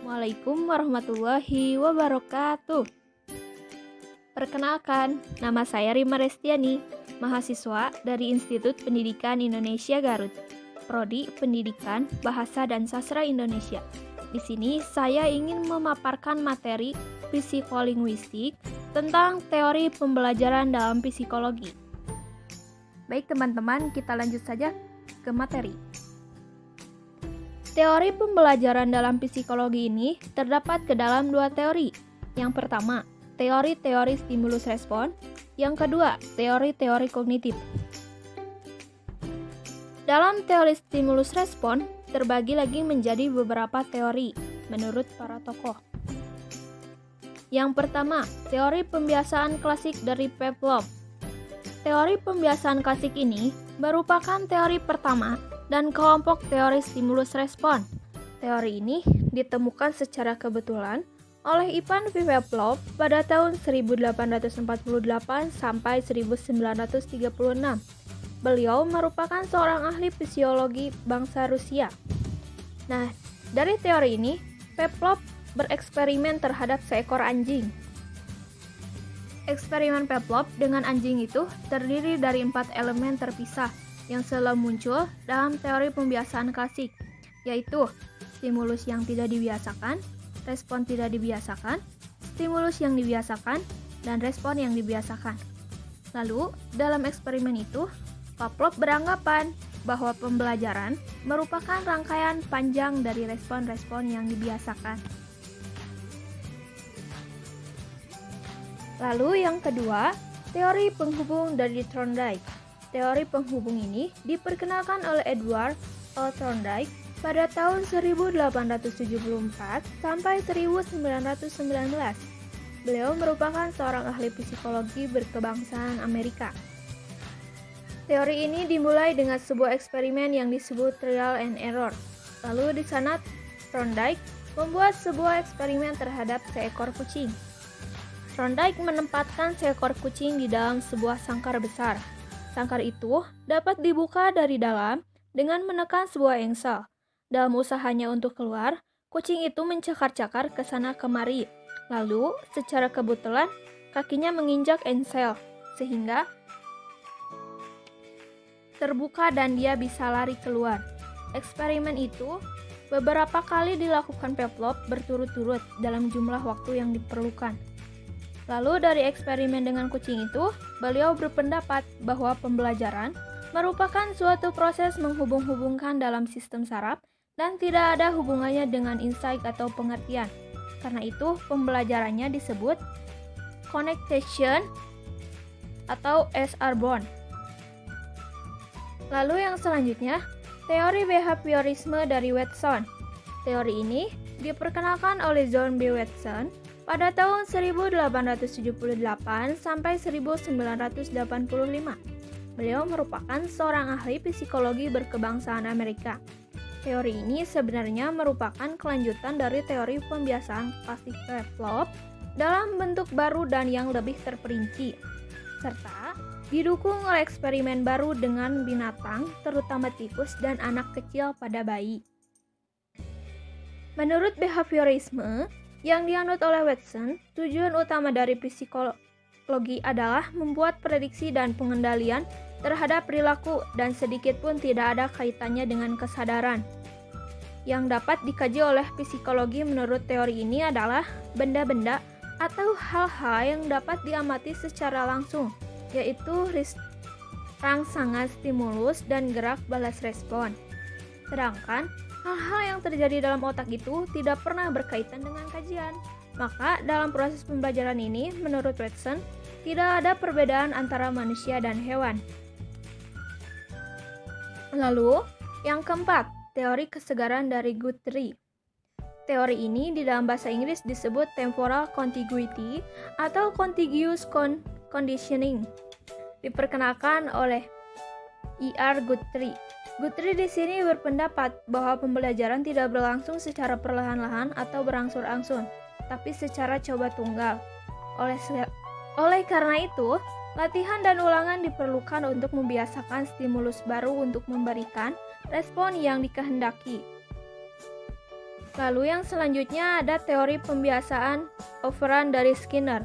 Assalamualaikum warahmatullahi wabarakatuh. Perkenalkan, nama saya Rima Restiani, mahasiswa dari Institut Pendidikan Indonesia Garut, Prodi Pendidikan Bahasa dan Sastra Indonesia. Di sini saya ingin memaparkan materi psikolinguistik tentang teori pembelajaran dalam psikologi. Baik teman-teman, kita lanjut saja ke materi. Teori pembelajaran dalam psikologi ini terdapat ke dalam dua teori. Yang pertama, teori-teori stimulus respon. Yang kedua, teori-teori kognitif. Dalam teori stimulus respon, terbagi lagi menjadi beberapa teori menurut para tokoh. Yang pertama, teori pembiasaan klasik dari Pavlov. Teori pembiasaan klasik ini merupakan teori pertama dan kelompok teori stimulus respon. Teori ini ditemukan secara kebetulan oleh Ivan Pavlov pada tahun 1848 sampai 1936. Beliau merupakan seorang ahli fisiologi bangsa Rusia. Nah, dari teori ini, Pavlov bereksperimen terhadap seekor anjing. Eksperimen Pavlov dengan anjing itu terdiri dari 4 elemen terpisah yang selalu muncul dalam teori pembiasaan klasik, yaitu stimulus yang tidak dibiasakan, respon tidak dibiasakan, stimulus yang dibiasakan, dan respon yang dibiasakan. Lalu, dalam eksperimen itu, Pavlov beranggapan bahwa pembelajaran merupakan rangkaian panjang dari respon-respon yang dibiasakan. Lalu yang kedua, teori penghubung dari Thorndike. Teori penghubung ini diperkenalkan oleh Edward O. Thorndike pada tahun 1874 sampai 1919. Beliau merupakan seorang ahli psikologi berkebangsaan Amerika. Teori ini dimulai dengan sebuah eksperimen yang disebut trial and error. Lalu di sana Thorndike membuat sebuah eksperimen terhadap seekor kucing. Thorndike menempatkan seekor kucing di dalam sebuah sangkar besar. Sangkar itu dapat dibuka dari dalam dengan menekan sebuah engsel. Dalam usahanya untuk keluar, kucing itu mencakar-cakar ke sana kemari. Lalu, secara kebetulan, kakinya menginjak engsel, sehingga terbuka dan dia bisa lari keluar. Eksperimen itu beberapa kali dilakukan Pavlov berturut-turut dalam jumlah waktu yang diperlukan. Lalu dari eksperimen dengan kucing itu, beliau berpendapat bahwa pembelajaran merupakan suatu proses menghubung-hubungkan dalam sistem saraf dan tidak ada hubungannya dengan insight atau pengertian. Karena itu, pembelajarannya disebut connectation atau SR bond. Lalu yang selanjutnya, teori behaviorisme dari Watson. Teori ini diperkenalkan oleh John B. Watson pada tahun 1878 sampai 1985. Beliau merupakan seorang ahli psikologi berkebangsaan Amerika. Teori ini sebenarnya merupakan kelanjutan dari teori pembiasaan klasik Pavlov dalam bentuk baru dan yang lebih terperinci, serta didukung oleh eksperimen baru dengan binatang, terutama tikus dan anak kecil pada bayi. Menurut behaviorisme yang dianut oleh Watson, tujuan utama dari psikologi adalah membuat prediksi dan pengendalian terhadap perilaku dan sedikit pun tidak ada kaitannya dengan kesadaran. Yang dapat dikaji oleh psikologi menurut teori ini adalah benda-benda atau hal-hal yang dapat diamati secara langsung, yaitu rangsangan stimulus dan gerak balas respon. Sedangkan hal-hal yang terjadi dalam otak itu tidak pernah berkaitan dengan kajian. Maka dalam proses pembelajaran ini, menurut Watson, tidak ada perbedaan antara manusia dan hewan. Lalu, yang keempat, teori kesegaran dari Guthrie. Teori ini di dalam bahasa Inggris disebut temporal contiguity atau contiguous conditioning. Diperkenalkan oleh E.R. Guthrie. Guthrie di sini berpendapat bahwa pembelajaran tidak berlangsung secara perlahan-lahan atau berangsur-angsur, tapi secara coba tunggal. Oleh karena itu, latihan dan ulangan diperlukan untuk membiasakan stimulus baru untuk memberikan respon yang dikehendaki. Lalu yang selanjutnya ada teori pembiasaan operan dari Skinner.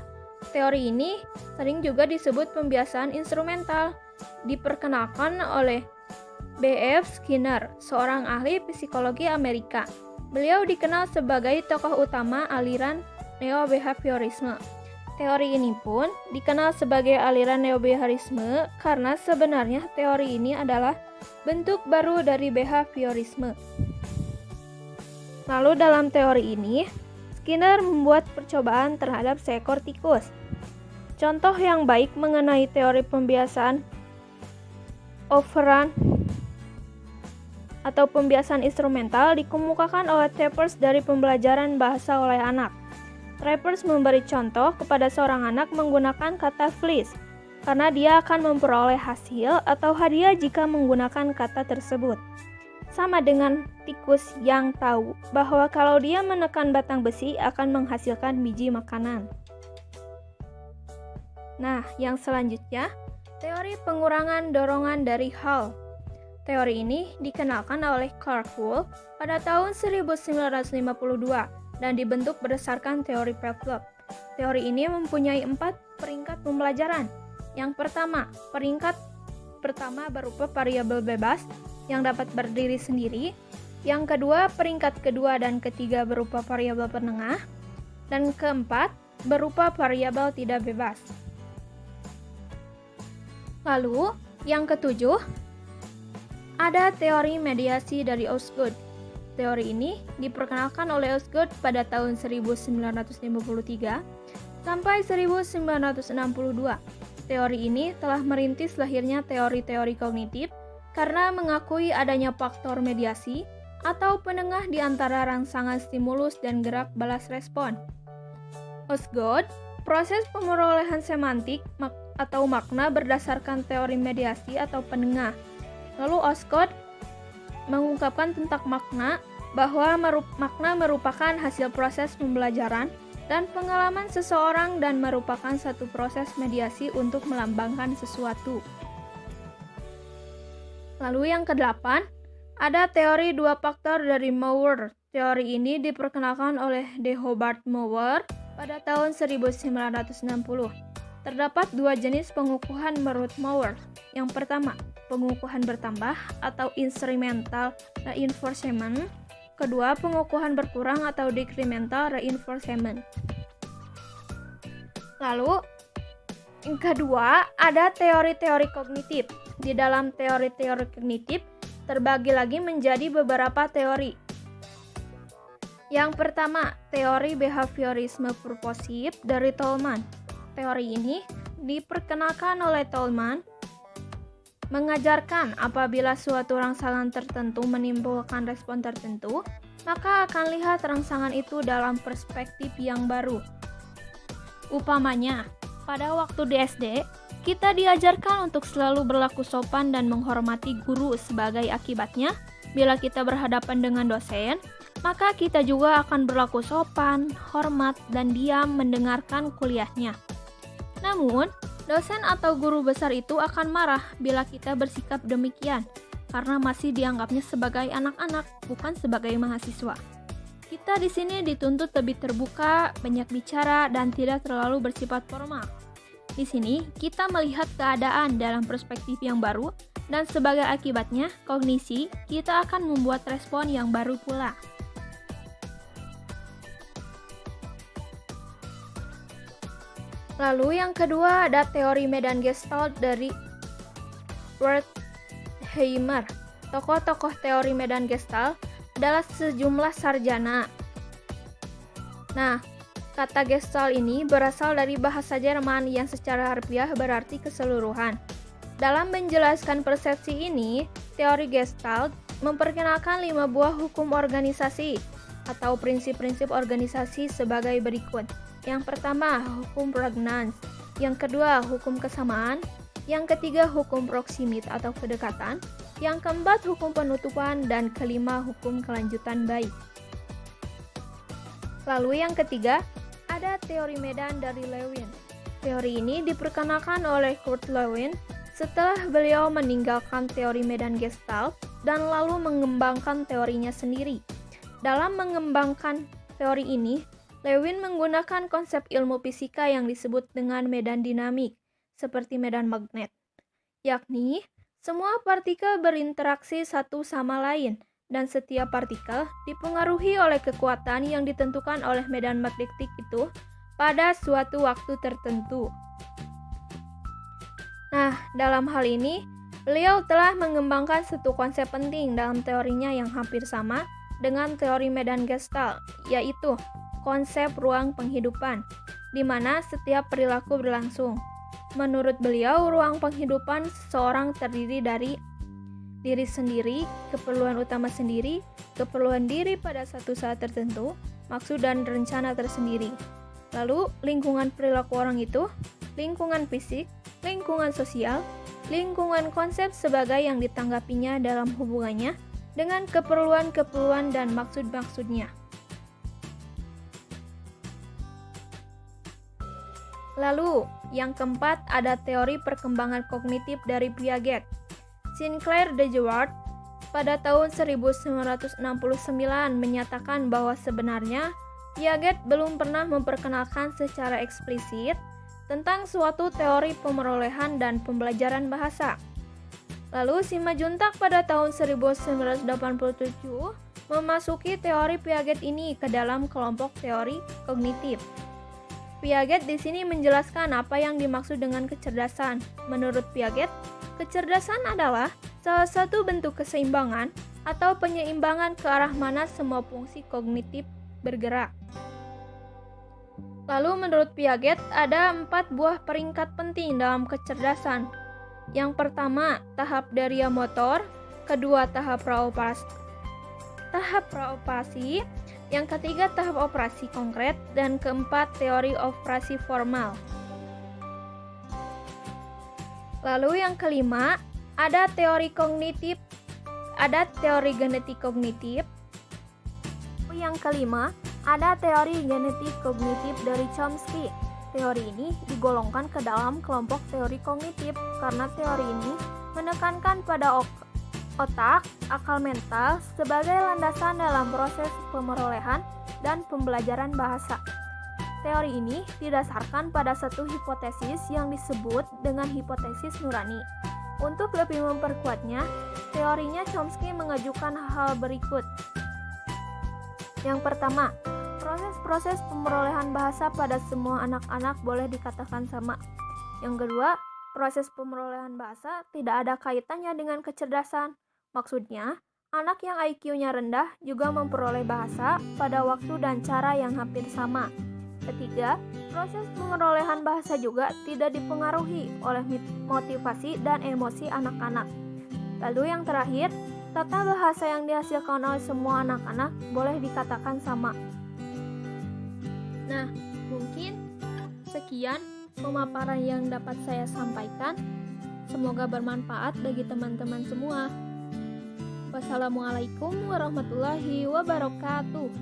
Teori ini sering juga disebut pembiasaan instrumental, diperkenalkan oleh B.F. Skinner, seorang ahli psikologi Amerika. Beliau dikenal sebagai tokoh utama aliran neo-behaviorisme. Teori ini pun dikenal sebagai aliran neo-behaviorisme karena sebenarnya teori ini adalah bentuk baru dari behaviorisme. Lalu dalam teori ini, Skinner membuat percobaan terhadap seekor tikus. Contoh yang baik mengenai teori pembiasaan operan atau pembiasaan instrumental dikemukakan oleh Travers dari pembelajaran bahasa oleh anak. Travers memberi contoh kepada seorang anak menggunakan kata fleece, karena dia akan memperoleh hasil atau hadiah jika menggunakan kata tersebut. Sama dengan tikus yang tahu bahwa kalau dia menekan batang besi akan menghasilkan biji makanan. Nah, yang selanjutnya, teori pengurangan dorongan dari Hall. Teori ini dikenalkan oleh Carl Hull pada tahun 1952 dan dibentuk berdasarkan teori Pavlov. Teori ini mempunyai 4 peringkat pembelajaran. Yang pertama, peringkat pertama berupa variabel bebas yang dapat berdiri sendiri. Yang kedua, peringkat kedua dan ketiga berupa variabel penengah. Dan keempat, berupa variabel tidak bebas. Lalu, yang ketujuh, ada teori mediasi dari Osgood. Teori ini diperkenalkan oleh Osgood pada tahun 1953 sampai 1962. Teori ini telah merintis lahirnya teori-teori kognitif karena mengakui adanya faktor mediasi atau penengah di antara rangsangan stimulus dan gerak balas respon. Osgood, proses pemerolehan semantik atau makna berdasarkan teori mediasi atau penengah. Lalu Osgood mengungkapkan tentang makna bahwa makna merupakan hasil proses pembelajaran dan pengalaman seseorang dan merupakan satu proses mediasi untuk melambangkan sesuatu. Lalu yang kedelapan, ada teori dua faktor dari Mower. Teori ini diperkenalkan oleh D. Hobart Mower pada tahun 1960. Terdapat dua jenis pengukuhan menurut Mower. Yang pertama, pengukuhan bertambah atau incremental reinforcement. Kedua, pengukuhan berkurang atau decremental reinforcement. Lalu, yang kedua, ada teori-teori kognitif. Di dalam teori-teori kognitif, terbagi lagi menjadi beberapa teori. Yang pertama, teori behaviorisme purposif dari Tolman. Teori ini diperkenalkan oleh Tolman mengajarkan apabila suatu rangsangan tertentu menimbulkan respon tertentu, maka akan lihat rangsangan itu dalam perspektif yang baru. Upamanya, pada waktu di SD, kita diajarkan untuk selalu berlaku sopan dan menghormati guru. Sebagai akibatnya, bila kita berhadapan dengan dosen, maka kita juga akan berlaku sopan, hormat, dan diam mendengarkan kuliahnya. Namun, dosen atau guru besar itu akan marah bila kita bersikap demikian, karena masih dianggapnya sebagai anak-anak, bukan sebagai mahasiswa. Kita di sini dituntut lebih terbuka, banyak bicara, dan tidak terlalu bersifat formal. Di sini, kita melihat keadaan dalam perspektif yang baru, dan sebagai akibatnya, kognisi, kita akan membuat respon yang baru pula. Lalu yang kedua ada teori medan Gestalt dari Wertheimer. Tokoh-tokoh teori medan Gestalt adalah sejumlah sarjana. Nah, kata Gestalt ini berasal dari bahasa Jerman yang secara harfiah berarti keseluruhan. Dalam menjelaskan persepsi ini, teori Gestalt memperkenalkan 5 buah hukum organisasi atau prinsip-prinsip organisasi sebagai berikut. Yang pertama, hukum Pragnanz. Yang kedua, hukum kesamaan. Yang ketiga, hukum proksimit atau kedekatan. Yang keempat, hukum penutupan. Dan kelima, hukum kelanjutan baik. Lalu yang ketiga, ada teori medan dari Lewin. Teori ini diperkenalkan oleh Kurt Lewin setelah beliau meninggalkan teori medan Gestalt dan lalu mengembangkan teorinya sendiri. Dalam mengembangkan teori ini, Lewin menggunakan konsep ilmu fisika yang disebut dengan medan dinamik, seperti medan magnet, yakni semua partikel berinteraksi satu sama lain, dan setiap partikel dipengaruhi oleh kekuatan yang ditentukan oleh medan magnetik itu pada suatu waktu tertentu. Nah, dalam hal ini, beliau telah mengembangkan satu konsep penting dalam teorinya yang hampir sama dengan teori medan Gestalt, yaitu konsep ruang penghidupan, di mana setiap perilaku berlangsung. Menurut beliau, ruang penghidupan seseorang terdiri dari diri sendiri, keperluan utama sendiri, keperluan diri pada satu saat tertentu, maksud dan rencana tersendiri. Lalu, lingkungan perilaku orang itu, lingkungan fisik, lingkungan sosial, lingkungan konsep sebagai yang ditanggapinya dalam hubungannya dengan keperluan-keperluan dan maksud-maksudnya. Lalu, yang keempat ada teori perkembangan kognitif dari Piaget. Sinclair de Jeward pada tahun 1969 menyatakan bahwa sebenarnya Piaget belum pernah memperkenalkan secara eksplisit tentang suatu teori pemerolehan dan pembelajaran bahasa. Lalu Simajuntak pada tahun 1987 memasuki teori Piaget ini ke dalam kelompok teori kognitif. Piaget di sini menjelaskan apa yang dimaksud dengan kecerdasan. Menurut Piaget, kecerdasan adalah salah satu bentuk keseimbangan atau penyeimbangan ke arah mana semua fungsi kognitif bergerak. Lalu menurut Piaget ada 4 buah peringkat penting dalam kecerdasan. Yang pertama, tahap daria motor, kedua tahap praoperasi, yang ketiga tahap operasi konkret, dan keempat teori operasi formal. Lalu yang kelima, ada teori genetik kognitif. Yang kelima, ada teori genetik kognitif dari Chomsky. Teori ini digolongkan ke dalam kelompok teori kognitif karena teori ini menekankan pada otak, akal mental sebagai landasan dalam proses pemerolehan dan pembelajaran bahasa. Teori ini didasarkan pada satu hipotesis yang disebut dengan hipotesis nurani. Untuk lebih memperkuatnya, teorinya Chomsky mengajukan hal berikut. Yang pertama, proses-proses pemerolehan bahasa pada semua anak-anak boleh dikatakan sama. Yang kedua, proses pemerolehan bahasa tidak ada kaitannya dengan kecerdasan. Maksudnya, anak yang IQ-nya rendah juga memperoleh bahasa pada waktu dan cara yang hampir sama. Ketiga, proses pemerolehan bahasa juga tidak dipengaruhi oleh motivasi dan emosi anak-anak. Lalu yang terakhir, tata bahasa yang dihasilkan oleh semua anak-anak boleh dikatakan sama. Nah, mungkin sekian pemaparan yang dapat saya sampaikan. Semoga bermanfaat bagi teman-teman semua. Wassalamualaikum warahmatullahi wabarakatuh.